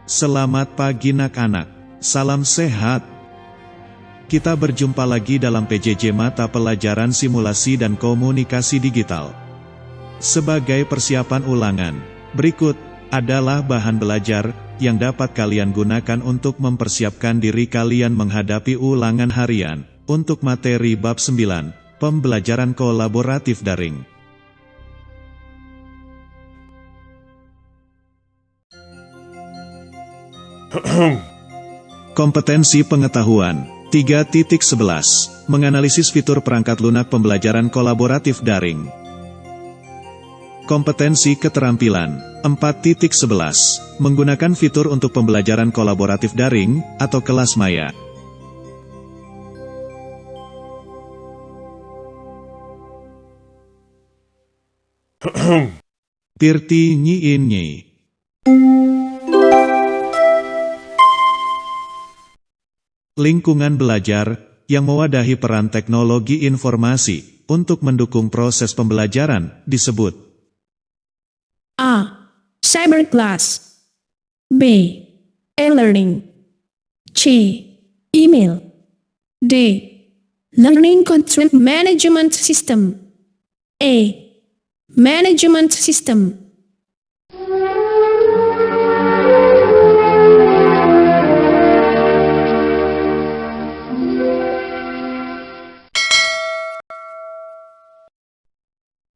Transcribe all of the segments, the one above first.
Selamat pagi nak-anak, salam sehat. Kita berjumpa lagi dalam PJJ Mata Pelajaran Simulasi dan Komunikasi Digital. Sebagai persiapan ulangan, berikut adalah bahan belajar yang dapat kalian gunakan untuk mempersiapkan diri kalian menghadapi ulangan harian untuk materi bab 9, pembelajaran kolaboratif daring. Kompetensi pengetahuan 3.11 Menganalisis fitur perangkat lunak pembelajaran kolaboratif daring. Kompetensi keterampilan 4.11 Menggunakan fitur untuk pembelajaran kolaboratif daring atau kelas maya. Pirti nyiin nyi. Lingkungan belajar yang mewadahi peran teknologi informasi untuk mendukung proses pembelajaran disebut A. Cyberclass. B. E-learning. C. Email. D. Learning Content Management System. E. Management System.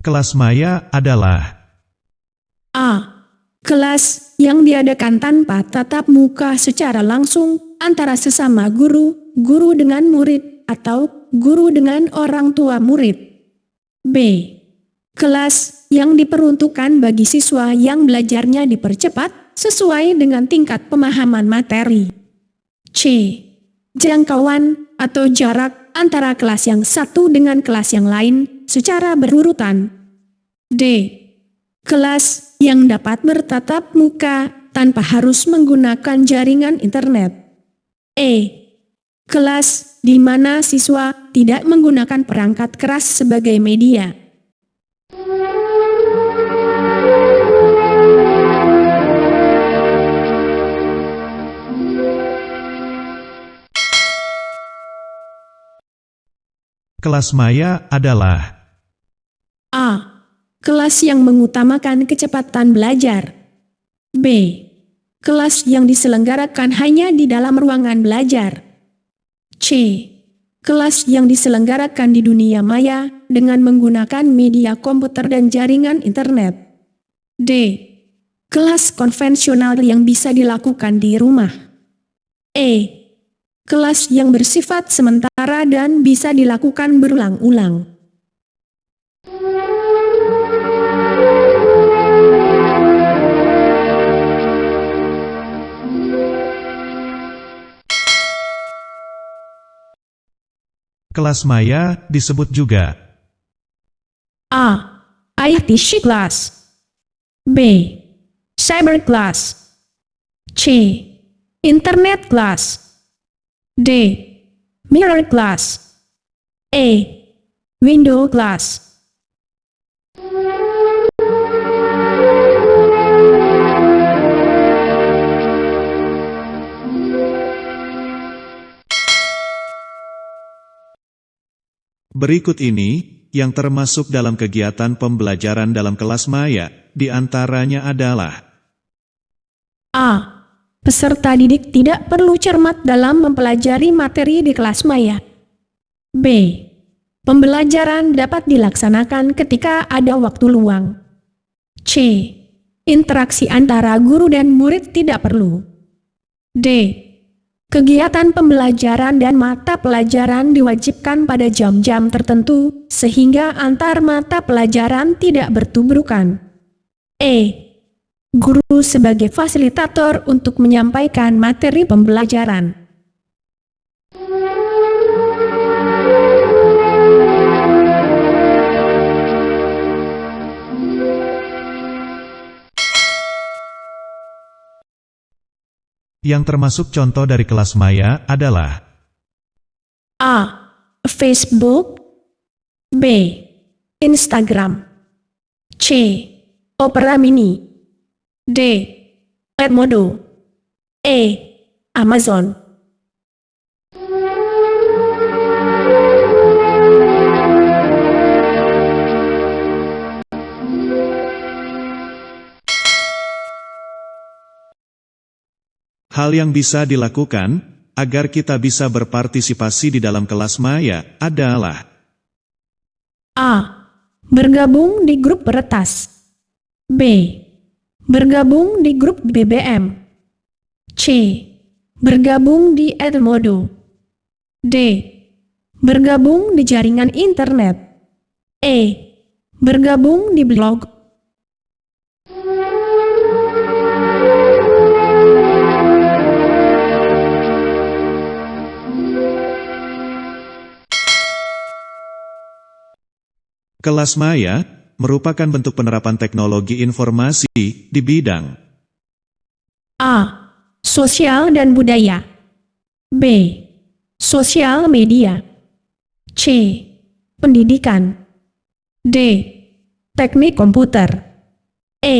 kelas maya adalah A. Kelas yang diadakan tanpa tatap muka secara langsung antara sesama guru, guru dengan murid, atau guru dengan orang tua murid. B. Kelas yang diperuntukkan bagi siswa yang belajarnya dipercepat sesuai dengan tingkat pemahaman materi. C. Jangkauan atau jarak antara kelas yang satu dengan kelas yang lain secara berurutan. D. Kelas yang dapat bertatap muka tanpa harus menggunakan jaringan internet. E. Kelas di mana siswa tidak menggunakan perangkat keras sebagai media. kelas maya adalah A. Kelas yang mengutamakan kecepatan belajar. B. Kelas yang diselenggarakan hanya di dalam ruangan belajar. C. Kelas yang diselenggarakan di dunia maya dengan menggunakan media komputer dan jaringan internet. D. Kelas konvensional yang bisa dilakukan di rumah. E. Kelas yang bersifat sementara dan bisa dilakukan berulang-ulang. kelas maya disebut juga A. ITC class. B. Cyberclass. C. Internet class. D. Mirror class. E. Window class. berikut ini yang termasuk dalam kegiatan pembelajaran dalam kelas maya, di antaranya adalah A. Peserta didik tidak perlu cermat dalam mempelajari materi di kelas maya. B. Pembelajaran dapat dilaksanakan ketika ada waktu luang. C. Interaksi antara guru dan murid tidak perlu. D. Kegiatan pembelajaran dan mata pelajaran diwajibkan pada jam-jam tertentu, sehingga antar mata pelajaran tidak bertubrukan. E. Guru sebagai fasilitator untuk menyampaikan materi pembelajaran. yang termasuk contoh dari kelas maya adalah A. Facebook. B. Instagram. C. Opera Mini. D. Edmodo. E. Amazon. Hal yang bisa dilakukan agar kita bisa berpartisipasi di dalam kelas maya adalah A. Bergabung di grup peretas. B. Bergabung di grup BBM. C. Bergabung di Edmodo. D. Bergabung di jaringan internet. E. Bergabung di blog. kelas maya merupakan bentuk penerapan teknologi informasi di bidang A. Sosial dan budaya. B. Sosial media. C. Pendidikan. D. Teknik komputer. E.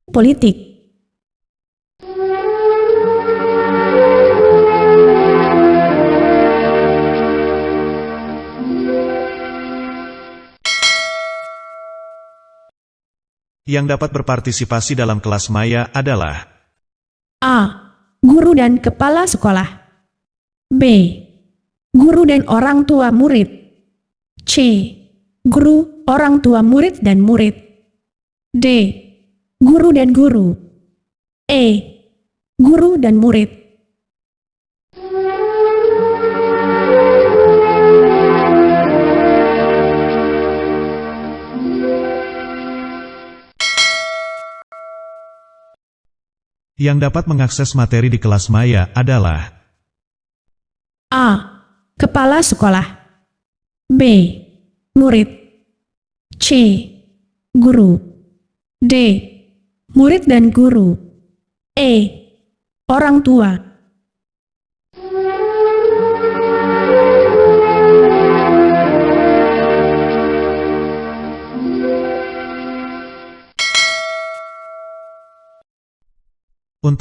Politik. yang dapat berpartisipasi dalam kelas maya adalah A. Guru dan kepala sekolah. B. Guru dan orang tua murid. C. Guru, orang tua murid dan murid. D. Guru dan guru. E. Guru dan murid. yang dapat mengakses materi di kelas maya adalah A. Kepala sekolah. B. Murid. C. Guru. D. Murid dan guru. E. Orang tua.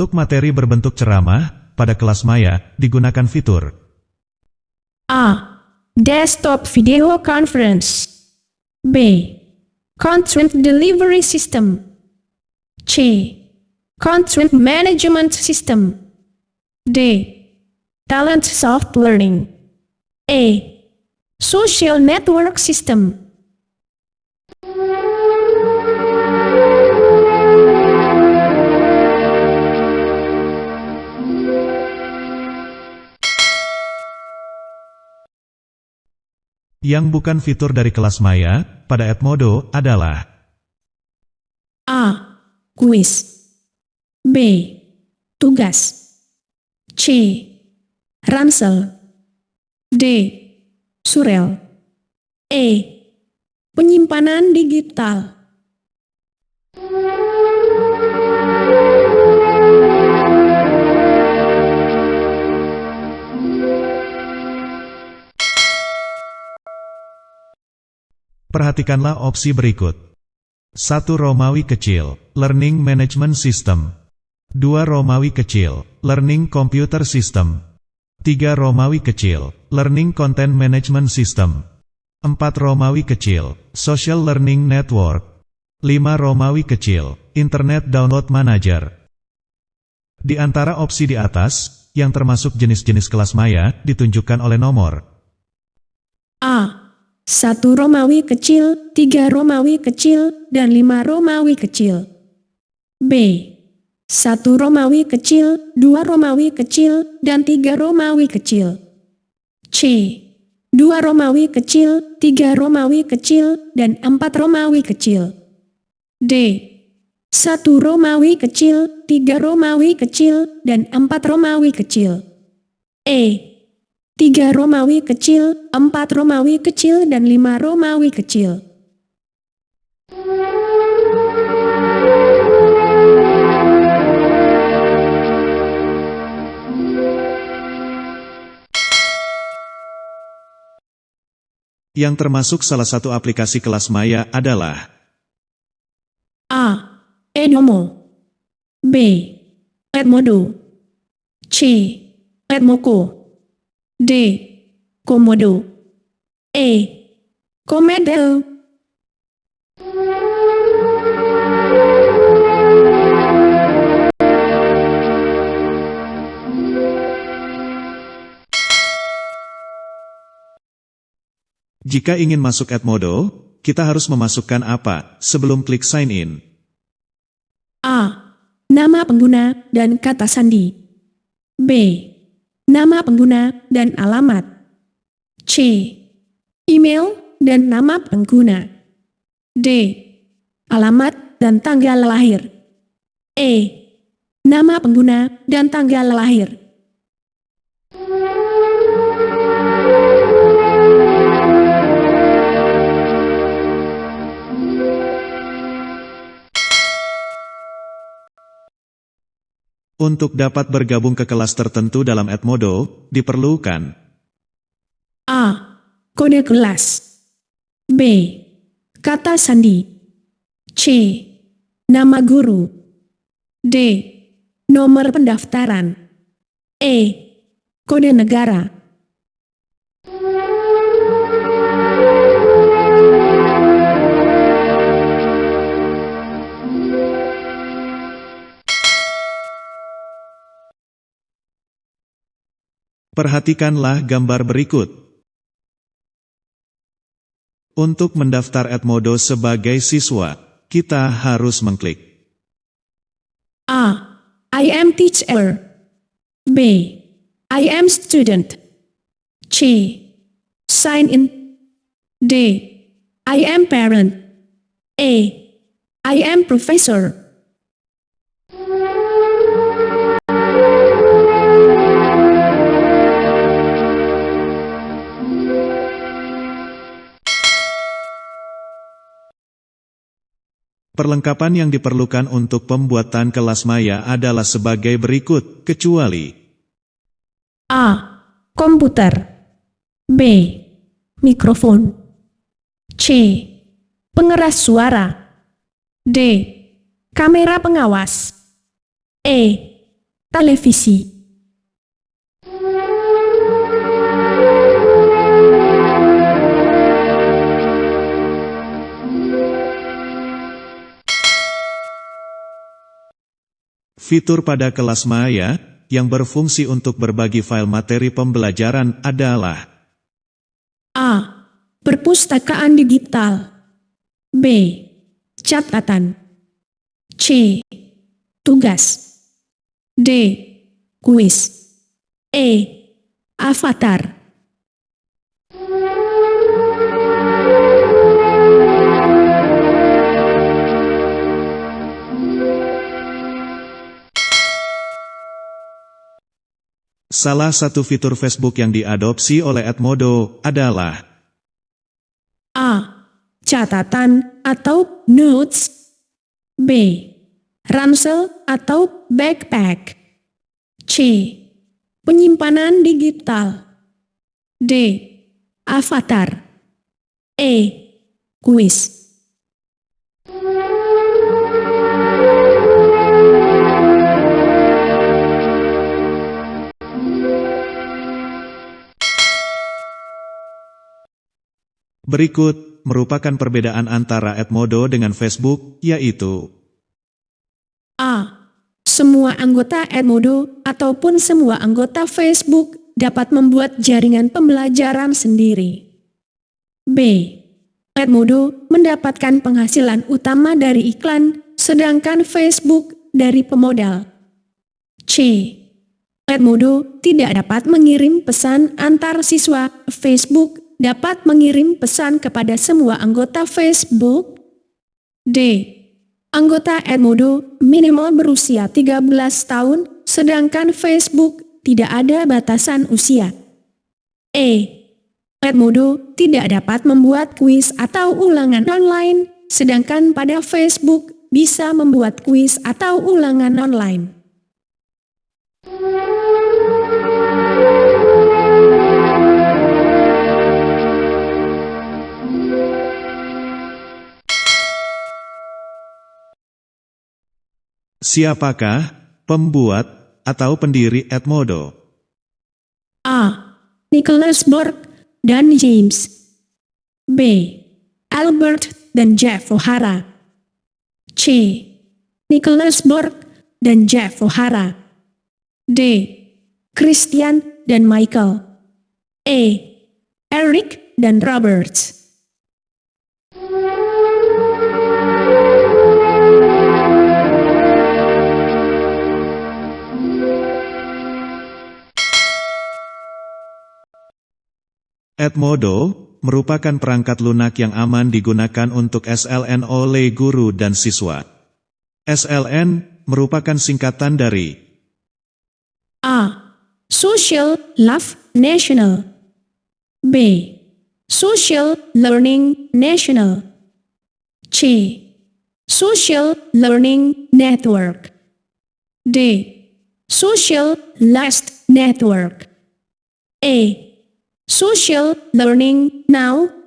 untuk materi berbentuk ceramah pada kelas maya digunakan fitur A. Desktop video conference. B. Content delivery system. C. Content management system. D. Talent soft learning. E. Social network system. yang bukan fitur dari kelas maya pada Edmodo adalah A. Kuis. B. Tugas. C. Ransel. D. Surel. E. Penyimpanan digital. Perhatikanlah opsi berikut. 1 Romawi kecil, Learning Management System. 2 Romawi kecil, Learning Computer System. 3 Romawi kecil, Learning Content Management System. 4 Romawi kecil, Social Learning Network. 5 Romawi kecil, Internet Download Manager. Di antara opsi di atas, yang termasuk jenis-jenis kelas maya ditunjukkan oleh nomor A. 1 Romawi kecil, 3 Romawi kecil, dan 5 Romawi kecil. B. 1 Romawi kecil, 2 Romawi kecil, dan 3 Romawi kecil. C. 2 Romawi kecil, 3 Romawi kecil, dan 4 Romawi kecil. D. 1 Romawi kecil, 3 Romawi kecil, dan 4 Romawi kecil. E. 3 Romawi kecil, 4 Romawi kecil, dan 5 Romawi kecil. yang termasuk salah satu aplikasi kelas maya adalah A. Edomo. B. Edmodo. C. Edmoko. D. Komodo. E. Komedo. Jika ingin masuk Edmodo, kita harus memasukkan apa sebelum klik sign in? A. Nama pengguna dan kata sandi. B. Nama pengguna dan alamat. C. Email dan nama pengguna. D. Alamat dan tanggal lahir. E. Nama pengguna dan tanggal lahir. Untuk dapat bergabung ke kelas tertentu dalam Edmodo, diperlukan A. Kode kelas. B. Kata sandi. C. Nama guru. D. Nomor pendaftaran. E. Kode negara. Perhatikanlah gambar berikut. Untuk mendaftar Edmodo sebagai siswa, kita harus mengklik A. I am teacher. B. I am student. C. Sign in. D. I am parent. E. I am professor. Perlengkapan yang diperlukan untuk pembuatan kelas maya adalah sebagai berikut, kecuali A. Komputer. B. Mikrofon. C. Pengeras suara. D. Kamera pengawas. E. Televisi. fitur pada kelas maya yang berfungsi untuk berbagi file materi pembelajaran adalah A. Perpustakaan digital. B. Catatan. C. Tugas. D. Kuis. E. Avatar. salah satu fitur Facebook yang diadopsi oleh Edmodo adalah A. Catatan atau notes. B. Ransel atau backpack. C. Penyimpanan digital. D. Avatar. E. Kuis. berikut merupakan perbedaan antara Edmodo dengan Facebook, yaitu A. Semua anggota Edmodo ataupun semua anggota Facebook dapat membuat jaringan pembelajaran sendiri. B. Edmodo mendapatkan penghasilan utama dari iklan, sedangkan Facebook dari pemodal. C. Edmodo tidak dapat mengirim pesan antar siswa. Facebook dapat mengirim pesan kepada semua anggota Facebook. D. Anggota Edmodo minimal berusia 13 tahun, sedangkan Facebook tidak ada batasan usia. E. Edmodo tidak dapat membuat kuis atau ulangan online, sedangkan pada Facebook bisa membuat kuis atau ulangan online. siapakah pembuat atau pendiri Edmodo? A. Nicholas Borg dan James. B. Albert dan Jeff O'Hara. C. Nicholas Borg dan Jeff O'Hara. D. Christian dan Michael. E. Eric dan Robert. Edmodo merupakan perangkat lunak yang aman digunakan untuk SLN oleh guru dan siswa. SLN merupakan singkatan dari A. Social Love National. B. Social Learning National. C. Social Learning Network. D. Social Last Network. E. Social Learning Now.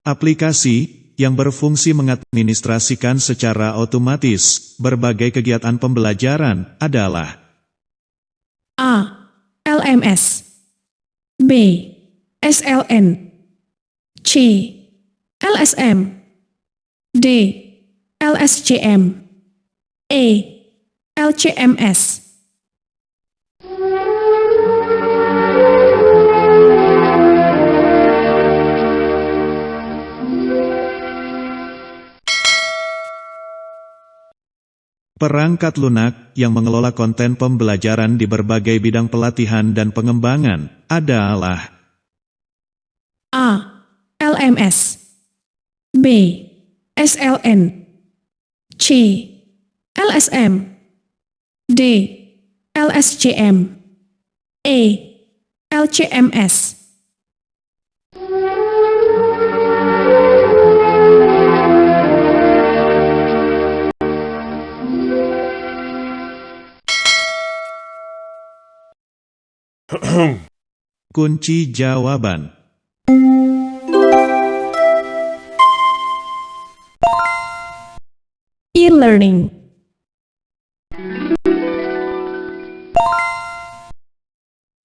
aplikasi yang berfungsi mengadministrasikan secara otomatis berbagai kegiatan pembelajaran adalah A. LMS. B. SLN. C. LSM. D. LSCM. E. LCMS. perangkat lunak yang mengelola konten pembelajaran di berbagai bidang pelatihan dan pengembangan adalah A. LMS. B. SLN. C. LSM. D. LSCM. E. LCMS. kunci jawaban. E-learning.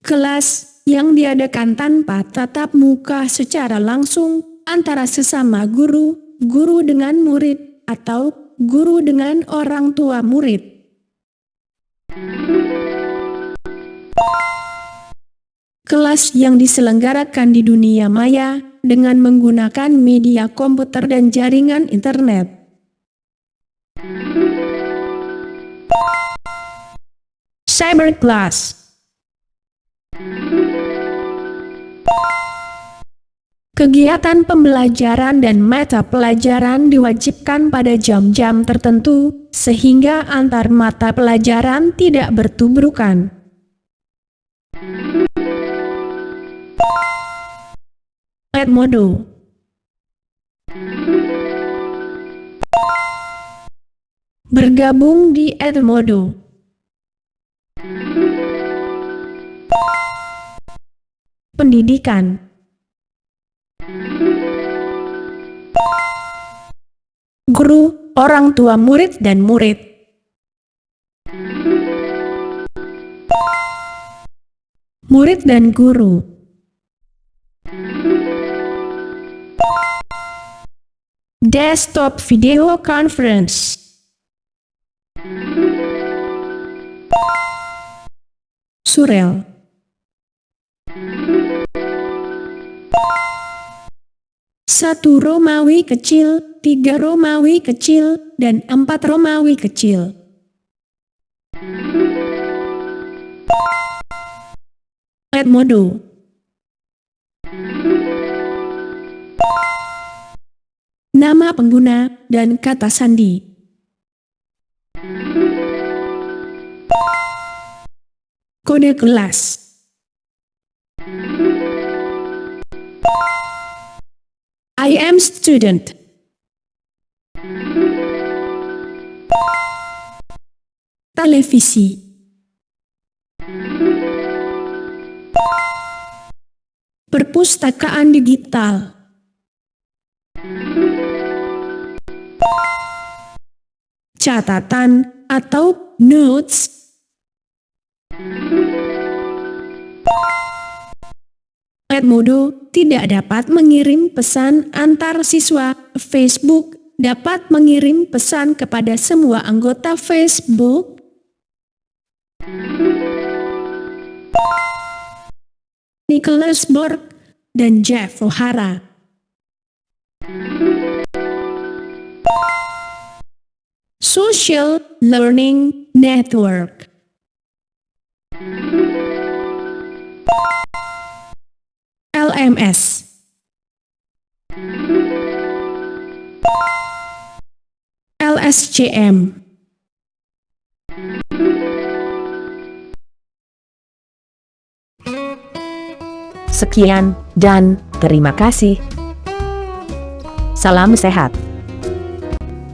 Kelas yang diadakan tanpa tatap muka secara langsung antara sesama guru, guru dengan murid, atau guru dengan orang tua murid. Kelas yang diselenggarakan di dunia maya dengan menggunakan media komputer dan jaringan internet. Cyberclass. Kegiatan pembelajaran dan mata pelajaran diwajibkan pada jam-jam tertentu, sehingga antar mata pelajaran tidak bertubrukan. Edmodo. Bergabung di Edmodo. Pendidikan. Guru, orang tua murid dan murid. Murid dan guru. Desktop video conference. Surel. Satu Romawi kecil, 3 Romawi kecil, dan 4 Romawi kecil. Edmodo. Nama pengguna dan kata sandi. Kode kelas. I am student. Televisi. perpustakaan digital. Catatan atau notes. Edmodo tidak dapat mengirim pesan antar siswa. Facebook dapat mengirim pesan kepada semua anggota Facebook. Nicholas Borg dan Jeff O'Hara. Social Learning Network. LMS. LSCM. Sekian dan terima kasih. Salam sehat.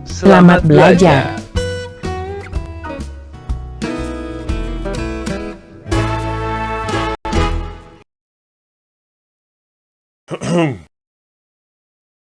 Selamat belajar.